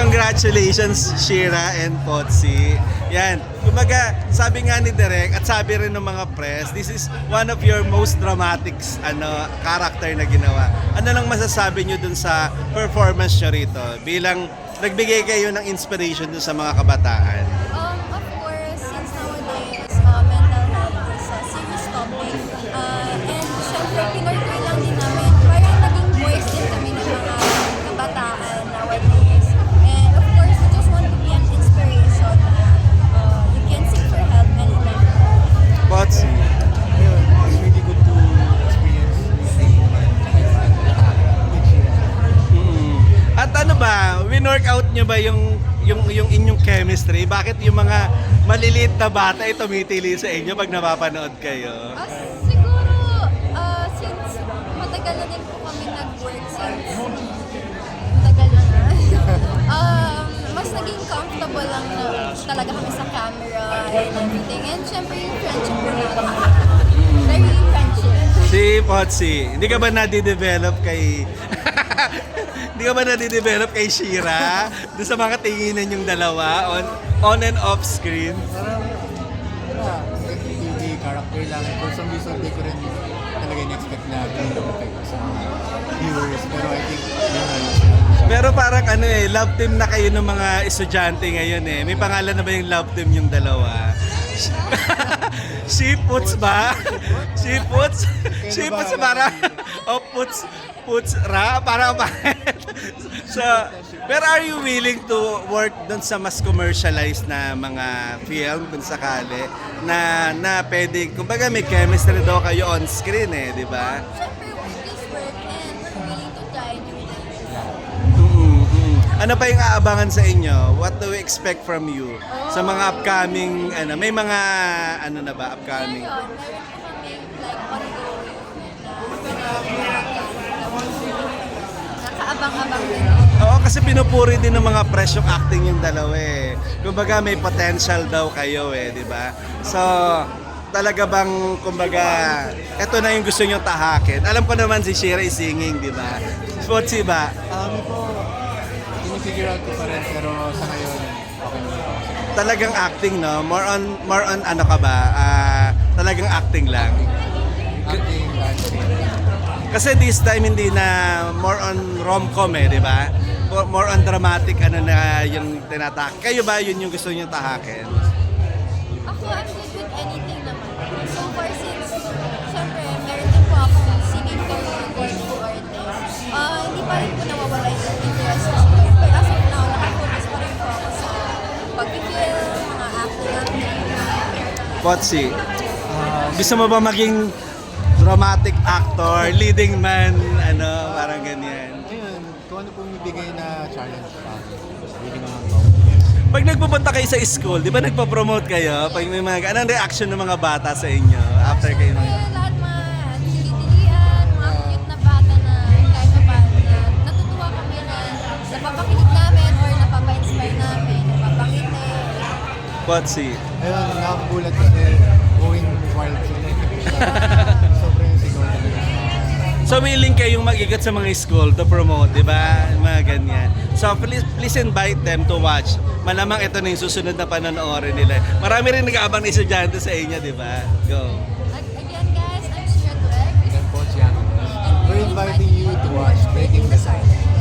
congratulations Shira and Potsi. Yan. Kumbaga, sabi nga ni Direk at sabi rin ng mga press, this is one of your most dramatic character na ginawa. Ano lang masasabi nyo dun sa performance nyo rito bilang nagbigay kayo ng inspiration dun sa mga kabataan? Of course, since nowadays, mental health is a serious topic. And syempre, pinortray lang din namin, parang naging voice din kami ng mga kabataan nowadays. And of course, we just want to be an inspiration na you can seek for help anytime. Potsi. Ayun, it's really good to experience this moment with Shira. At ano ba, win-workout nyo ba yung inyong chemistry? Bakit yung mga maliliit na bata ay tumitili sa inyo pag napapanood kayo? Siguro, since matagal na din po kami nag-work since matagal na mas naging comfortable lang na talaga kami sa camera and everything. And syempre yung friendship po natin. Very friendship. Si Potsi, hindi ka ba nadidevelop kay... Hindi ka ba nadidevelop kay Shira? Doon sa mga tinginan yung dalawa on and off screen? Parang, hindi character lang. For some reason, di ko rin talaga in-expect na ganun effect sa mga viewers. Pero I think, Pero parang love team na kayo ng mga estudyante ngayon eh. May pangalan na ba yung love team yung dalawa? Puts ba? Puts para puts ra para ba? So, pero are you willing to work dun sa mas commercialized na mga film kung sakali na pwede, kumbaga may chemistry daw kayo on screen eh, di ba? Syempre, work is work and we're willing to try new things. Ano pa yung aabangan sa inyo? What do we expect from you? Sa mga upcoming, may mga, na ba, upcoming? Meron po kami like ongoing nakaabang-abang din. Oo, kasi pinupuri din ng mga press yung acting yung dalawa eh. Kumbaga may potential daw kayo eh, di ba? So, talaga bang, kumbaga, eto na yung gusto nyo tahakin. Alam ko naman si Shira is singing, di ba? Potsi ba? po, figure out ko pa rin, pero sa ngayon, okay naman ako. Talagang acting, no? More on ano ka ba? Talagang acting lang. Acting, dancing. Kasi this time hindi na more on rom-com eh, di ba? More on dramatic na yung tinatak. Kayo ba yun yung gusto niyo tahakin? Ako, I'm good with anything naman. So far since, syempre, meron din po akong singing career going to artist. Hindi pa rin po nawawala yung interest ko sa career. But as of now, nakafocus pa rin po ako sa pag-film, mga acting. Potsi, gusto mo ba maging dramatic actor, leading man, parang ganyan? Ayun, kung ano pong ibigay na challenge sa akin, hindi naman ko. Pag nagpupunta kayo sa school, di ba nagpo-promote kayo? Pag may mga, anong reaction ng mga bata sa inyo after kayo? Syempre, lahat mga tili-tilian, mga cute na bata na kahit pa paano na natutuwa kami na napapakilig namin or napapa-inspire namin, napapangiti. Potsi. Ayun, nakagulat kasi going wild sila. Sobrang sigaw talaga. So willing kayong mag-igat sa mga school to promote, di ba? Mga ganyan. So please invite them to watch. Malamang ito na yung susunod na panonoorin nila. Marami rin nag-aabang na estudyante sa inyo, di ba? Go. Again guys, I'm Shira Tueg. Then po siya. We're inviting you to watch Breaking the Silence.